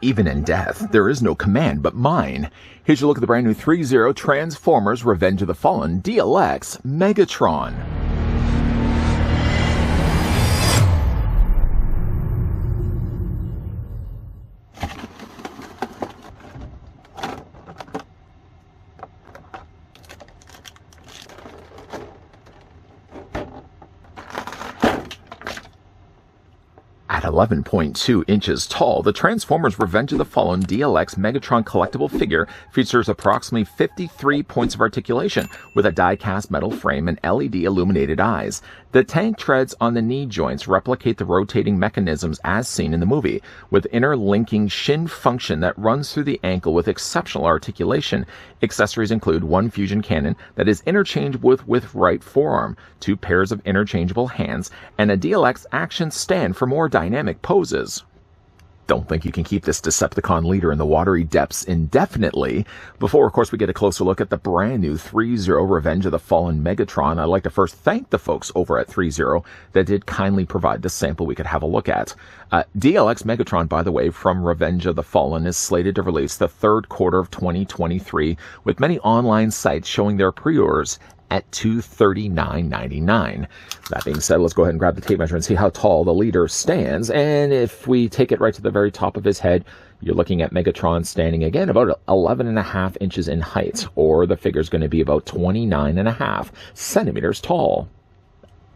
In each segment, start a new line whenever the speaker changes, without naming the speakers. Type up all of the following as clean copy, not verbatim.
Even in death, there is no command but mine. Here's your look at the brand new Threezero Transformers Revenge of the Fallen DLX Megatron. At 11.2 inches tall, the Transformers Revenge of the Fallen DLX Megatron collectible figure features approximately 53 points of articulation with a die-cast metal frame and LED illuminated eyes. The tank treads on the knee joints replicate the rotating mechanisms as seen in the movie, with interlinking shin function that runs through the ankle with exceptional articulation. Accessories include one fusion cannon that is interchangeable with right forearm, 2 pairs of interchangeable hands, and a DLX action stand for more dynamic poses. Don't think you can keep this Decepticon leader in the watery depths indefinitely. Before, of course, we get a closer look at the brand new Threezero Revenge of the Fallen Megatron, I'd like to first thank the folks over at Threezero that did kindly provide the sample we could have a look at. DLX Megatron, by the way, from Revenge of the Fallen is slated to release the third quarter of 2023, with many online sites showing their pre-orders at $239.99. That being said, let's go ahead and grab the tape measure and see how tall the leader stands. And if we take it right to the very top of his head, you're looking at Megatron standing again about 11.5 inches in height, or the figure's going to be about 29.5 centimeters tall.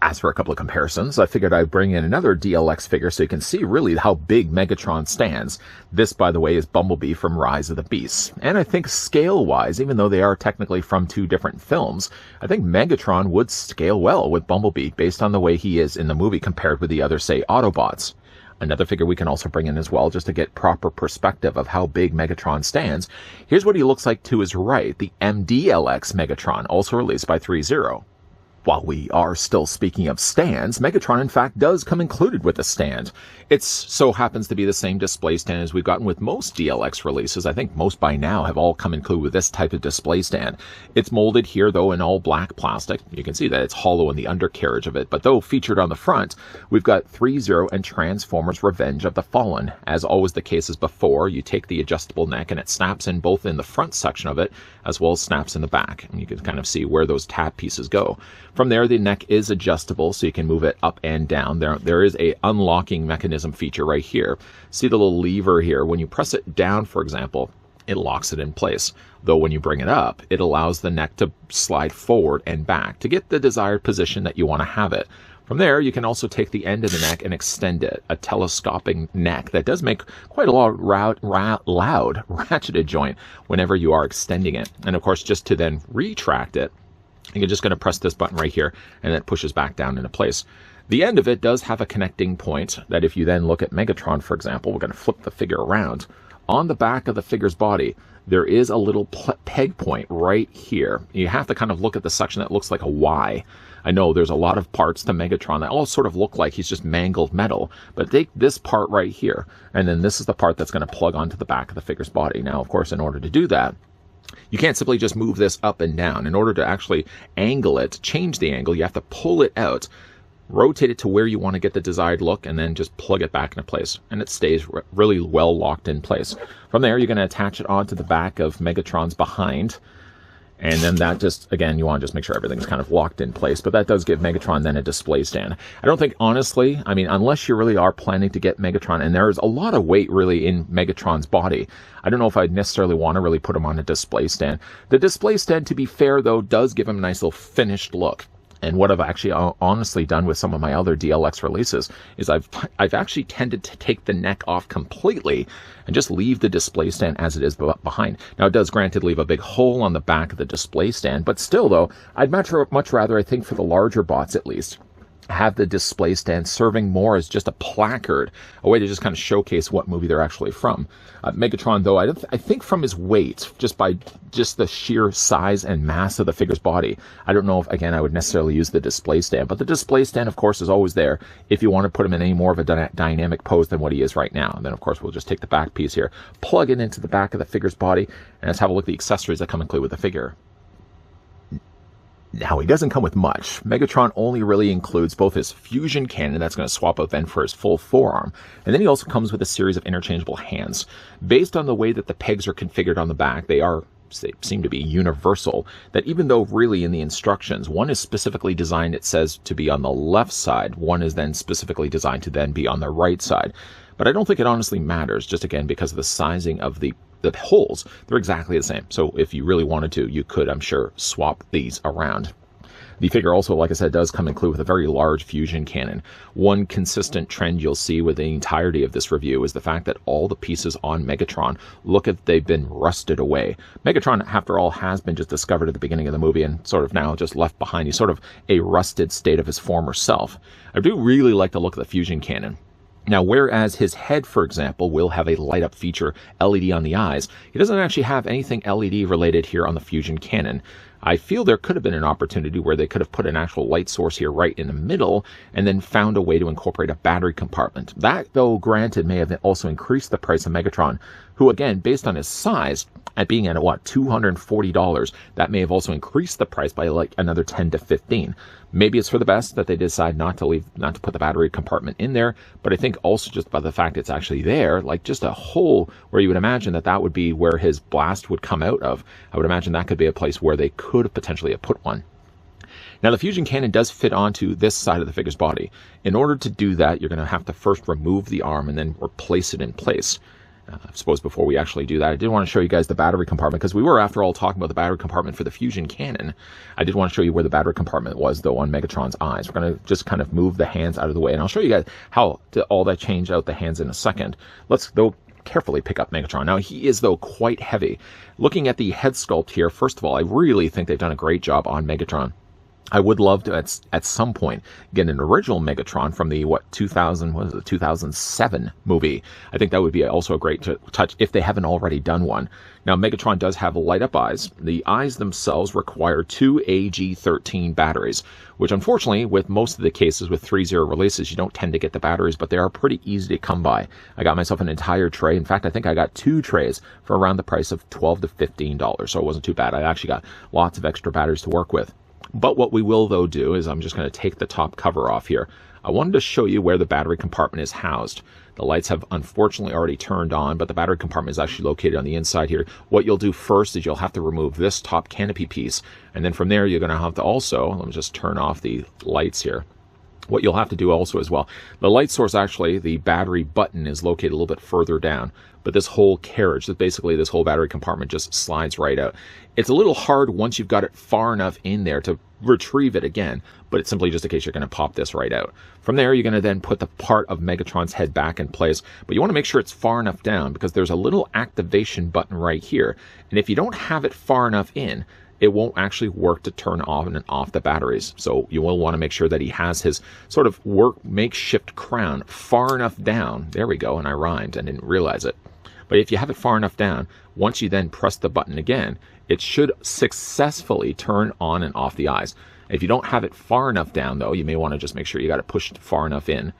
As for a couple of comparisons, I figured I'd bring in another DLX figure so you can see really how big Megatron stands. This, by the way, is Bumblebee from Rise of the Beasts. And I think scale-wise, even though they are technically from 2 different films, I think Megatron would scale well with Bumblebee based on the way he is in the movie compared with the other, say, Autobots. Another figure we can also bring in as well, just to get proper perspective of how big Megatron stands. Here's what he looks like to his right, the MDLX Megatron, also released by Threezero. While we are still speaking of stands, Megatron in fact does come included with a stand. It so happens to be the same display stand as we've gotten with most DLX releases. I think most by now have all come included with this type of display stand. It's molded here though in all black plastic. You can see that it's hollow in the undercarriage of it, but though featured on the front, we've got Threezero and Transformers Revenge of the Fallen. As always the case as before, you take the adjustable neck and it snaps in both in the front section of it as well as snaps in the back. And you can kind of see where those tab pieces go. From there, the neck is adjustable, so you can move it up and down. There is a unlocking mechanism feature right here. See the little lever here? When you press it down, for example, it locks it in place. Though when you bring it up, it allows the neck to slide forward and back to get the desired position that you want to have it. From there, you can also take the end of the neck and extend it, a telescopic neck that does make quite a loud ratcheted joint whenever you are extending it. And of course, just to then retract it, you're just going to press this button right here, and it pushes back down into place. The end of it does have a connecting point that if you then look at Megatron, for example, we're going to flip the figure around. On the back of the figure's body, there is a little peg point right here. You have to kind of look at the section that looks like a Y. I know there's a lot of parts to Megatron that all sort of look like he's just mangled metal, but take this part right here, and then this is the part that's going to plug onto the back of the figure's body. Now, of course, in order to do that, you can't simply just move this up and down. In order to actually angle it, change the angle, you have to pull it out, rotate it to where you want to get the desired look, and then just plug it back into place. And it stays really well locked in place. From there, you're going to attach it onto the back of Megatron's behind. And then that just, again, you want to just make sure everything's kind of locked in place. But that does give Megatron then a display stand. I don't think, honestly, I mean, unless you really are planning to get Megatron, and there's a lot of weight really in Megatron's body, I don't know if I'd necessarily want to really put him on a display stand. The display stand, to be fair, though, does give him a nice little finished look. And what I've actually honestly done with some of my other DLX releases is I've actually tended to take the neck off completely and just leave the display stand as it is behind. Now, it does granted leave a big hole on the back of the display stand, but still, though, I'd much rather, I think, for the larger bots at least, have the display stand serving more as just a placard, a way to just kind of showcase what movie they're actually from. Megatron, though, I think from his weight, just by the sheer size and mass of the figure's body, I don't know if, again, I would necessarily use the display stand. But the display stand, of course, is always there if you want to put him in any more of a dynamic pose than what he is right now. And then, of course, we'll just take the back piece here, plug it into the back of the figure's body, and let's have a look at the accessories that come included with the figure. Now, he doesn't come with much. Megatron only really includes both his fusion cannon, that's going to swap out then for his full forearm, and then he also comes with a series of interchangeable hands. Based on the way that the pegs are configured on the back, they seem to be universal, that even though really in the instructions, one is specifically designed, it says, to be on the left side, one is then specifically designed to then be on the right side. But I don't think it honestly matters, just again because of the sizing of the holes. They're exactly the same. So if you really wanted to, you could, I'm sure, swap these around. The figure also, like I said, does come included with a very large fusion cannon. One consistent trend you'll see with the entirety of this review is the fact that all the pieces on Megatron look as if they've been rusted away. Megatron, after all, has been just discovered at the beginning of the movie and sort of now just left behind. He's sort of a rusted state of his former self. I do really like the look of the fusion cannon. Now, whereas his head, for example, will have a light-up feature LED on the eyes, he doesn't actually have anything LED related here on the fusion cannon. I feel there could have been an opportunity where they could have put an actual light source here right in the middle and then found a way to incorporate a battery compartment. That, though, granted, may have also increased the price of Megatron, who, again, based on his size, at being at, what, $240, that may have also increased the price by like another 10 to 15. Maybe it's for the best that they decide not to put the battery compartment in there, but I think also just by the fact it's actually there, like just a hole where you would imagine that would be where his blast would come out of. I would imagine that could be a place where they could potentially have put one. Now, the fusion cannon does fit onto this side of the figure's body. In order to do that, you're going to have to first remove the arm and then replace it in place. I suppose before we actually do that, I did want to show you guys the battery compartment, because we were, after all, talking about the battery compartment for the fusion cannon. I did want to show you where the battery compartment was, though, on Megatron's eyes. We're going to just kind of move the hands out of the way, and I'll show you guys how all that changed out the hands in a second. Let's, though, carefully pick up Megatron. Now, he is, though, quite heavy. Looking at the head sculpt here, first of all, I really think they've done a great job on Megatron. I would love to, at some point, get an original Megatron from the, 2007 movie. I think that would be also a great touch if they haven't already done one. Now, Megatron does have light-up eyes. The eyes themselves require 2 AG13 batteries, which unfortunately, with most of the cases with Threezero releases, you don't tend to get the batteries, but they are pretty easy to come by. I got myself an entire tray. In fact, I think I got 2 trays for around the price of $12 to $15, so it wasn't too bad. I actually got lots of extra batteries to work with. But what we will, though, do is I'm just going to take the top cover off here. I wanted to show you where the battery compartment is housed. The lights have unfortunately already turned on, but the battery compartment is actually located on the inside here. What you'll do first is you'll have to remove this top canopy piece, and then from there you're going to have to also, let me just turn off the lights here. What you'll have to do also as well, the light source, actually, the battery button is located a little bit further down, but this whole carriage, basically this whole battery compartment just slides right out. It's a little hard once you've got it far enough in there to retrieve it again, but it's simply just in case you're going to pop this right out. From there, you're going to then put the part of Megatron's head back in place, but you want to make sure it's far enough down because there's a little activation button right here, and if you don't have it far enough in, it won't actually work to turn on and off the batteries. So you will want to make sure that he has his sort of makeshift crown far enough down. There we go, and I rhymed and didn't realize it. But if you have it far enough down, once you then press the button again, it should successfully turn on and off the eyes. If you don't have it far enough down, though, you may want to just make sure you got it pushed far enough in.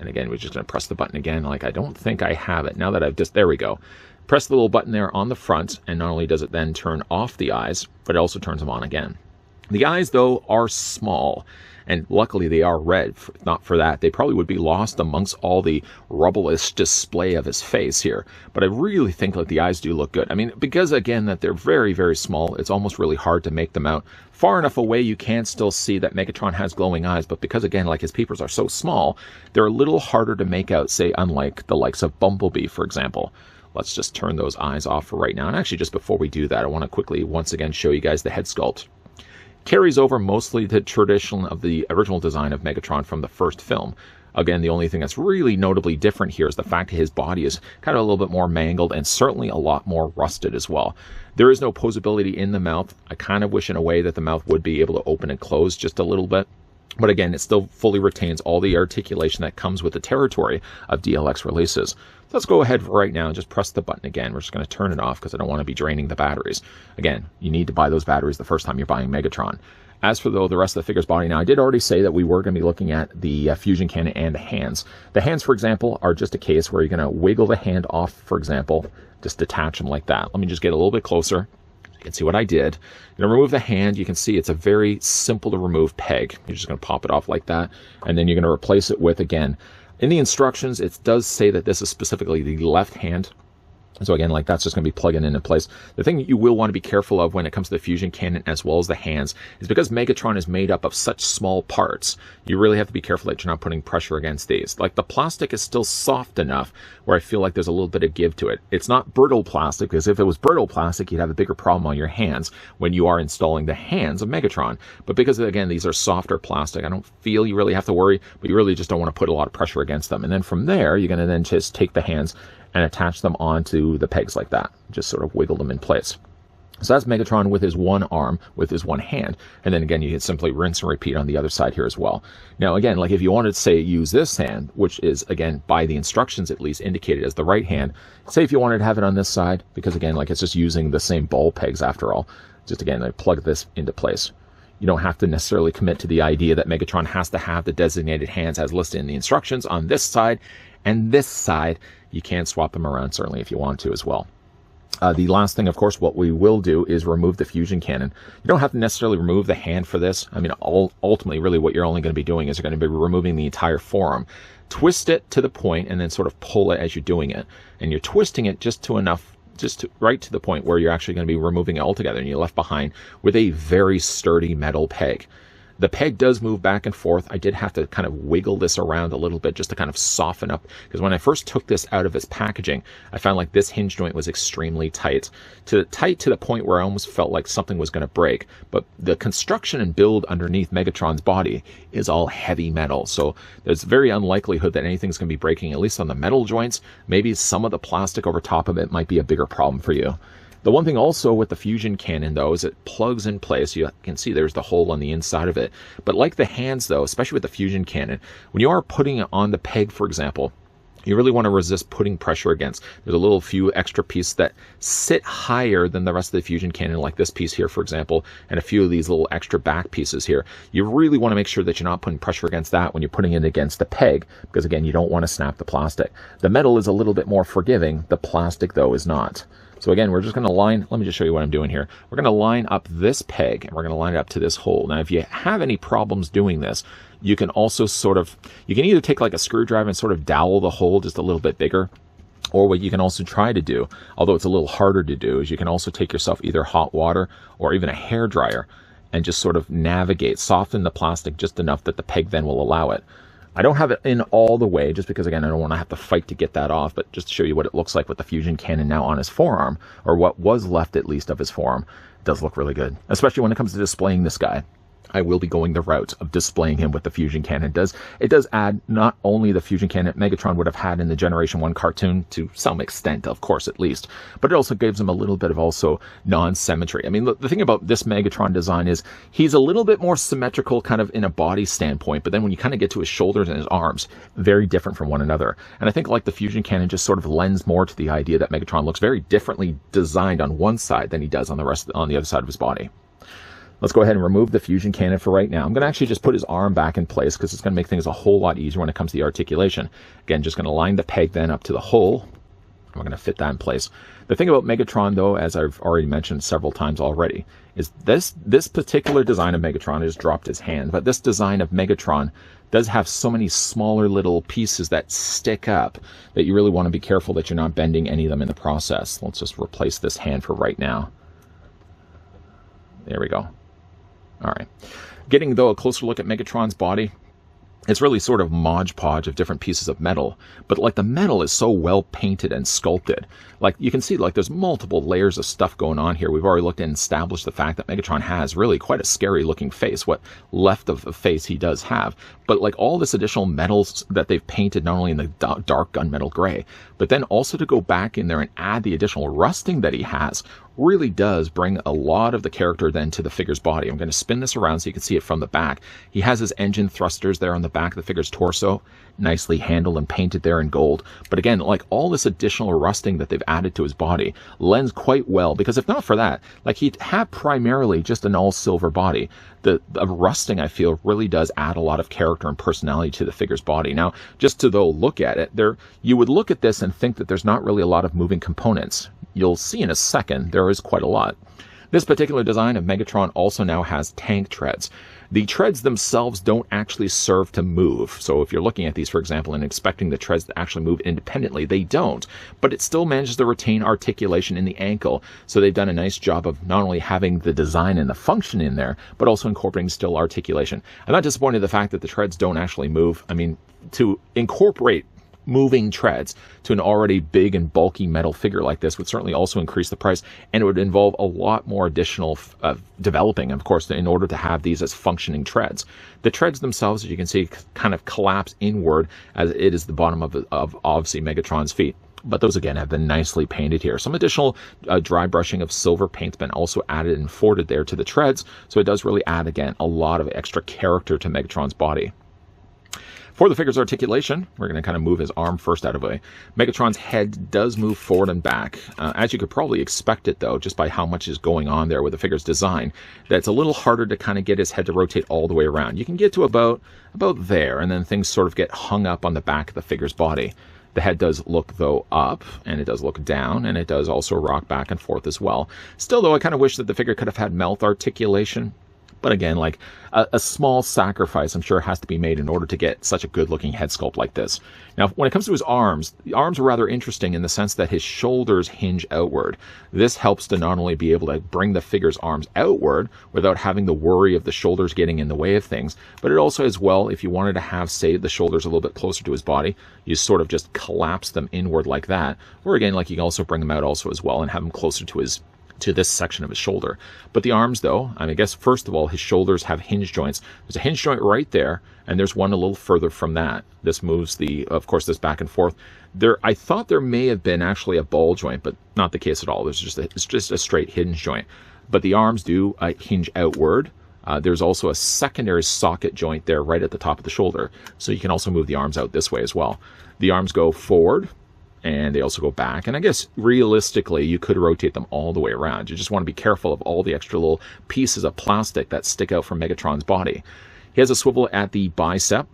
And again, we're just going to press the button again. Like, I don't think I have it. Now that I've there we go. Press the little button there on the front, and not only does it then turn off the eyes, but it also turns them on again. The eyes, though, are small, and luckily they are red. If not for that, they probably would be lost amongst all the rubblous display of his face here. But I really think like the eyes do look good. I mean, because again, that they're very, very small, it's almost really hard to make them out. Far enough away, you can still see that Megatron has glowing eyes, but because again, like his peepers are so small, they're a little harder to make out, say, unlike the likes of Bumblebee, for example. Let's just turn those eyes off for right now. And actually, just before we do that, I want to quickly, once again, show you guys the head sculpt. Carries over mostly the tradition of the original design of Megatron from the first film. Again, the only thing that's really notably different here is the fact that his body is kind of a little bit more mangled and certainly a lot more rusted as well. There is no posability in the mouth. I kind of wish in a way that the mouth would be able to open and close just a little bit. But again, it still fully retains all the articulation that comes with the territory of DLX releases. So let's go ahead right now and just press the button again. We're just going to turn it off because I don't want to be draining the batteries. Again, you need to buy those batteries the first time you're buying Megatron. As for the rest of the figure's body, now I did already say that we were going to be looking at the fusion cannon and the hands. The hands, for example, are just a case where you're going to wiggle the hand off, for example, just detach them like that. Let me just get a little bit closer. You can see what I did. I'm going to remove the hand. You can see it's a very simple to remove peg. You're just going to pop it off like that. And then you're going to replace it with, again, in the instructions, it does say that this is specifically the left hand. So again, like that's just going to be plugging in place. The thing that you will want to be careful of when it comes to the fusion cannon as well as the hands is because Megatron is made up of such small parts, you really have to be careful that you're not putting pressure against these. Like the plastic is still soft enough where I feel like there's a little bit of give to it. It's not brittle plastic, because if it was brittle plastic, you'd have a bigger problem on your hands when you are installing the hands of Megatron. But because, again, these are softer plastic, I don't feel you really have to worry, but you really just don't want to put a lot of pressure against them. And then from there, you're going to then just take the hands and attach them onto the pegs like that. Just sort of wiggle them in place. So that's Megatron with his one arm, with his one hand. And then again, you can simply rinse and repeat on the other side here as well. Now again, like if you wanted to say use this hand, which is again by the instructions at least indicated as the right hand, say if you wanted to have it on this side, because again, like it's just using the same ball pegs after all. Just again, I plug this into place. You don't have to necessarily commit to the idea that Megatron has to have the designated hands as listed in the instructions on this side and this side. You can swap them around, certainly, if you want to as well. The last thing, of course, what we will do is remove the fusion cannon. You don't have to necessarily remove the hand for this. I mean, ultimately, really what you're only going to be doing is you're going to be removing the entire forearm. Twist it to the point and then sort of pull it as you're doing it. And you're twisting it just to enough, right to the point where you're actually going to be removing it altogether, and you're left behind with a very sturdy metal peg. The peg does move back and forth. I did have to kind of wiggle this around a little bit just to kind of soften up, because when I first took this out of its packaging, I found like this hinge joint was extremely tight to the point where I almost felt like something was going to break. But the construction and build underneath Megatron's body is all heavy metal, so there's very unlikelihood that anything's going to be breaking, at least on the metal joints. Maybe some of the plastic over top of it might be a bigger problem for you. The one thing also with the fusion cannon, though, is it plugs in place. You can see there's the hole on the inside of it. But like the hands, though, especially with the fusion cannon, when you are putting it on the peg, for example, you really want to resist putting pressure against. There's a little few extra pieces that sit higher than the rest of the fusion cannon, like this piece here, for example, and a few of these little extra back pieces here. You really want to make sure that you're not putting pressure against that when you're putting it against the peg, because, again, you don't want to snap the plastic. The metal is a little bit more forgiving. The plastic, though, is not. So again, we're just going to line, let me just show you what I'm doing here. We're going to line up this peg, and we're going to line it up to this hole. Now, if you have any problems doing this, you can also you can either take like a screwdriver and sort of dowel the hole just a little bit bigger, or what you can also try to do, although it's a little harder to do, is you can also take yourself either hot water or even a hair dryer and just sort of navigate, soften the plastic just enough that the peg then will allow it. I don't have it in all the way, just because, again, I don't want to have to fight to get that off, but just to show you what it looks like with the fusion cannon now on his forearm, or what was left at least of his forearm. It does look really good, especially when it comes to displaying this guy. I will be going the route of displaying him with the fusion cannon. It does add not only the fusion cannon Megatron would have had in the Generation 1 cartoon, to some extent, of course, at least, but it also gives him a little bit of also non-symmetry. I mean, the thing about this Megatron design is he's a little bit more symmetrical kind of in a body standpoint, but then when you kind of get to his shoulders and his arms, very different from one another. And I think like the fusion cannon just sort of lends more to the idea that Megatron looks very differently designed on one side than he does on the other side of his body. Let's go ahead and remove the fusion cannon for right now. I'm going to actually just put his arm back in place, because it's going to make things a whole lot easier when it comes to the articulation. Again, just going to line the peg then up to the hole. We're going to fit that in place. The thing about Megatron, though, as I've already mentioned several times already, is this particular design of Megatron, I just dropped his hand, but this design of Megatron does have so many smaller little pieces that stick up that you really want to be careful that you're not bending any of them in the process. Let's just replace this hand for right now. There we go. All right. Getting, though, a closer look at Megatron's body, it's really sort of Mod Podge of different pieces of metal, but like the metal is so well painted and sculpted. Like you can see, like there's multiple layers of stuff going on here. We've already looked and established the fact that Megatron has really quite a scary looking face, what left of the face he does have. But like all this additional metals that they've painted, not only in the dark gunmetal gray, but then also to go back in there and add the additional rusting that he has, really does bring a lot of the character then to the figure's body. I'm going to spin this around so you can see it from the back. He has his engine thrusters there on the back of the figure's torso, nicely handled and painted there in gold. But again, like all this additional rusting that they've added to his body lends quite well, because if not for that, like he'd have primarily just an all silver body. The rusting, I feel, really does add a lot of character and personality to the figure's body. Now, just to though look at it, you would look at this and think that there's not really a lot of moving components. You'll see in a second there is quite a lot. This particular design of Megatron also now has tank treads. The treads themselves don't actually serve to move. So if you're looking at these, for example, and expecting the treads to actually move independently, they don't. But it still manages to retain articulation in the ankle. So they've done a nice job of not only having the design and the function in there, but also incorporating still articulation. I'm not disappointed in the fact that the treads don't actually move. I mean, to incorporate moving treads to an already big and bulky metal figure like this would certainly also increase the price, and it would involve a lot more additional developing, of course, in order to have these as functioning treads. The treads themselves, as you can see, kind of collapse inward as it is the bottom of obviously Megatron's feet. But those, again, have been nicely painted here. Some additional dry brushing of silver paint's been also added and forwarded there to the treads, so it does really add, again, a lot of extra character to Megatron's body. For the figure's articulation, we're going to kind of move his arm first out of the way. Megatron's head does move forward and back. As you could probably expect it, though, just by how much is going on there with the figure's design, that it's a little harder to kind of get his head to rotate all the way around. You can get to about there, and then things sort of get hung up on the back of the figure's body. The head does look, though, up, and it does look down, and it does also rock back and forth as well. Still, though, I kind of wish that the figure could have had mouth articulation. But again, like a small sacrifice, I'm sure, has to be made in order to get such a good-looking head sculpt like this. Now, when it comes to his arms, the arms are rather interesting in the sense that his shoulders hinge outward. This helps to not only be able to bring the figure's arms outward without having the worry of the shoulders getting in the way of things, but it also, as well, if you wanted to have, say, the shoulders a little bit closer to his body, you sort of just collapse them inward like that. Or again, like you can also bring them out also as well and have them closer to this section of his shoulder. But the arms, though, I guess first of all, his shoulders have hinge joints. There's a hinge joint right there, and there's one a little further from that. This moves of course, this back and forth. I thought there may have been actually a ball joint, but not the case at all. It's just a straight hinge joint. But the arms do hinge outward. There's also a secondary socket joint there right at the top of the shoulder. So you can also move the arms out this way as well. The arms go forward, and they also go back. And I guess realistically, you could rotate them all the way around. You just want to be careful of all the extra little pieces of plastic that stick out from Megatron's body. He has a swivel at the bicep.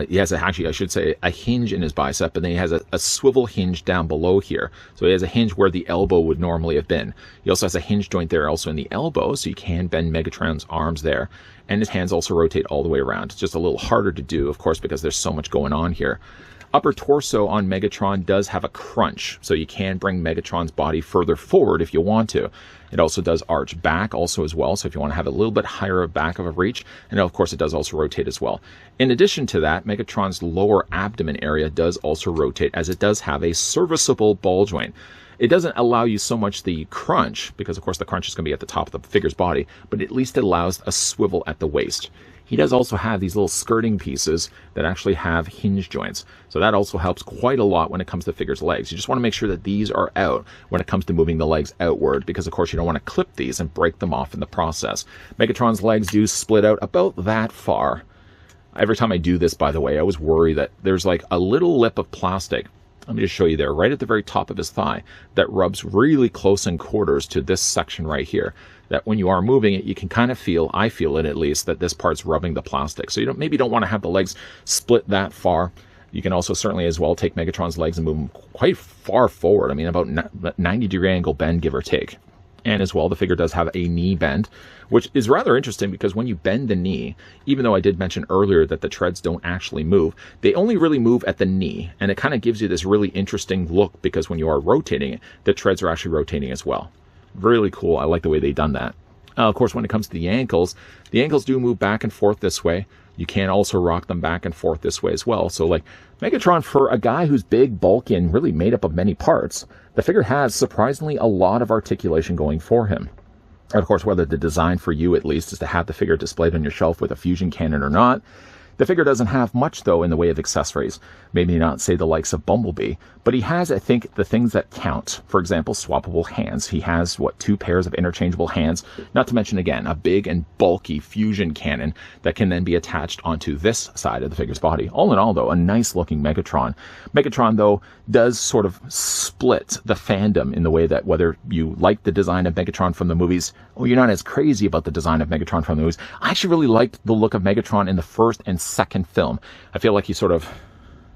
He has actually, I should say, a hinge in his bicep, and then he has a swivel hinge down below here. So he has a hinge where the elbow would normally have been. He also has a hinge joint there also in the elbow, so you can bend Megatron's arms there. And his hands also rotate all the way around. It's just a little harder to do, of course, because there's so much going on here. Upper torso on Megatron does have a crunch, so you can bring Megatron's body further forward if you want to. It also does arch back also as well, so if you want to have a little bit higher back of a reach, and of course it does also rotate as well. In addition to that, Megatron's lower abdomen area does also rotate, as it does have a serviceable ball joint. It doesn't allow you so much the crunch, because of course the crunch is going to be at the top of the figure's body, but at least it allows a swivel at the waist. He does also have these little skirting pieces that actually have hinge joints. So that also helps quite a lot when it comes to the figure's legs. You just want to make sure that these are out when it comes to moving the legs outward, because of course you don't want to clip these and break them off in the process. Megatron's legs do split out about that far. Every time I do this, by the way, I always worry that there's like a little lip of plastic. Let me just show you there, right at the very top of his thigh, that rubs really close in quarters to this section right here. That when you are moving it, you can kind of feel, I feel it at least, that this part's rubbing the plastic. So you maybe don't want to have the legs split that far. You can also certainly as well take Megatron's legs and move them quite far forward. I mean, about 90-degree angle bend, give or take. And as well, the figure does have a knee bend, which is rather interesting because when you bend the knee, even though I did mention earlier that the treads don't actually move, they only really move at the knee. And it kind of gives you this really interesting look because when you are rotating it, the treads are actually rotating as well. Really cool. I like the way they've done that. Of course, when it comes to the ankles do move back and forth this way. You can also rock them back and forth this way as well. So like Megatron, for a guy who's big, bulky, and really made up of many parts, the figure has surprisingly a lot of articulation going for him. And of course, whether the design for you at least is to have the figure displayed on your shelf with a fusion cannon or not, the figure doesn't have much, though, in the way of accessories. Maybe not, say, the likes of Bumblebee, but he has, I think, the things that count. For example, swappable hands. He has, 2 pairs of interchangeable hands, not to mention, again, a big and bulky fusion cannon that can then be attached onto this side of the figure's body. All in all, though, a nice-looking Megatron. Megatron, though, does sort of split the fandom in the way that whether you like the design of Megatron from the movies, or you're not as crazy about the design of Megatron from the movies. I actually really liked the look of Megatron in the first and second film. I feel like he sort of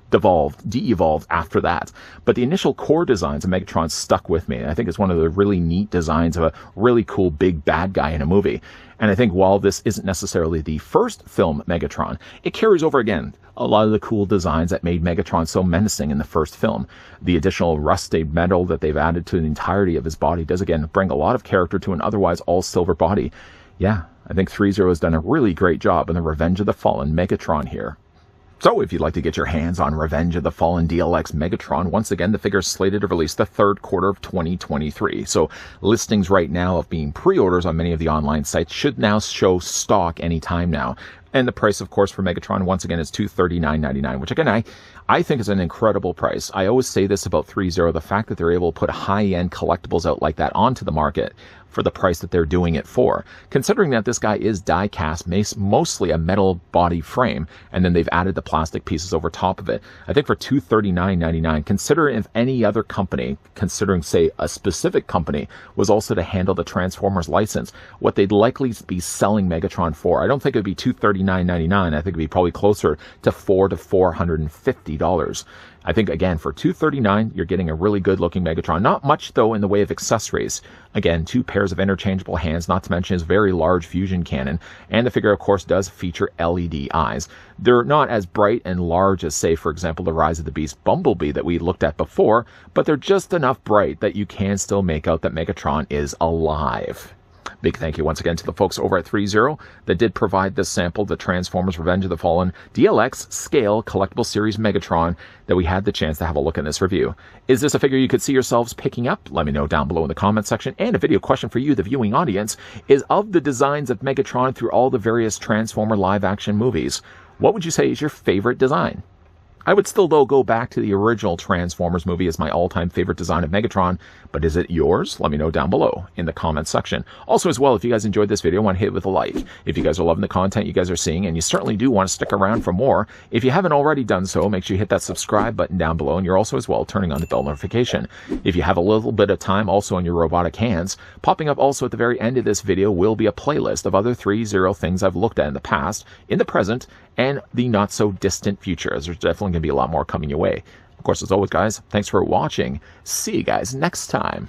de-evolved after that. But the initial core designs of Megatron stuck with me. I think it's one of the really neat designs of a really cool big bad guy in a movie. And I think while this isn't necessarily the first film Megatron, it carries over again a lot of the cool designs that made Megatron so menacing in the first film. The additional rusted metal that they've added to the entirety of his body does again bring a lot of character to an otherwise all silver body. Yeah, I think Threezero has done a really great job in the Revenge of the Fallen Megatron here. So if you'd like to get your hands on Revenge of the Fallen DLX Megatron, once again, the figure is slated to release the third quarter of 2023. So listings right now of being pre-orders on many of the online sites should now show stock anytime now. And the price, of course, for Megatron, once again, is $239.99, which, again, I think is an incredible price. I always say this about Threezero, the fact that they're able to put high-end collectibles out like that onto the market for the price that they're doing it for. Considering that this guy is die-cast, mostly a metal body frame, and then they've added the plastic pieces over top of it. I think for $239.99, consider if any other company, considering, say, a specific company, was also to handle the Transformers license, what they'd likely be selling Megatron for. I don't think it would be $239.99. I think it would be probably closer to $400 to $450. I think, again, for $239, you're getting a really good-looking Megatron. Not much, though, in the way of accessories. Again, 2 pairs of interchangeable hands, not to mention his very large fusion cannon. And the figure, of course, does feature LED eyes. They're not as bright and large as, say, for example, the Rise of the Beast Bumblebee that we looked at before, but they're just enough bright that you can still make out that Megatron is alive. Big thank you once again to the folks over at Threezero that did provide this sample, the Transformers Revenge of the Fallen DLX Scale Collectible Series Megatron, that we had the chance to have a look in this review. Is this a figure you could see yourselves picking up? Let me know down below in the comment section. And a video question for you, the viewing audience, is of the designs of Megatron through all the various Transformer live-action movies, what would you say is your favorite design? I would still, though, go back to the original Transformers movie as my all-time favorite design of Megatron, but is it yours? Let me know down below in the comments section. Also, as well, if you guys enjoyed this video, I want to hit it with a like. If you guys are loving the content you guys are seeing, and you certainly do want to stick around for more, if you haven't already done so, make sure you hit that subscribe button down below, and you're also, as well, turning on the bell notification. If you have a little bit of time also on your robotic hands, popping up also at the very end of this video will be a playlist of other Threezero things I've looked at in the past, in the present, and the not-so-distant future, as there's definitely going to be a lot more coming your way. Of course, as always, guys, thanks for watching. See you guys next time.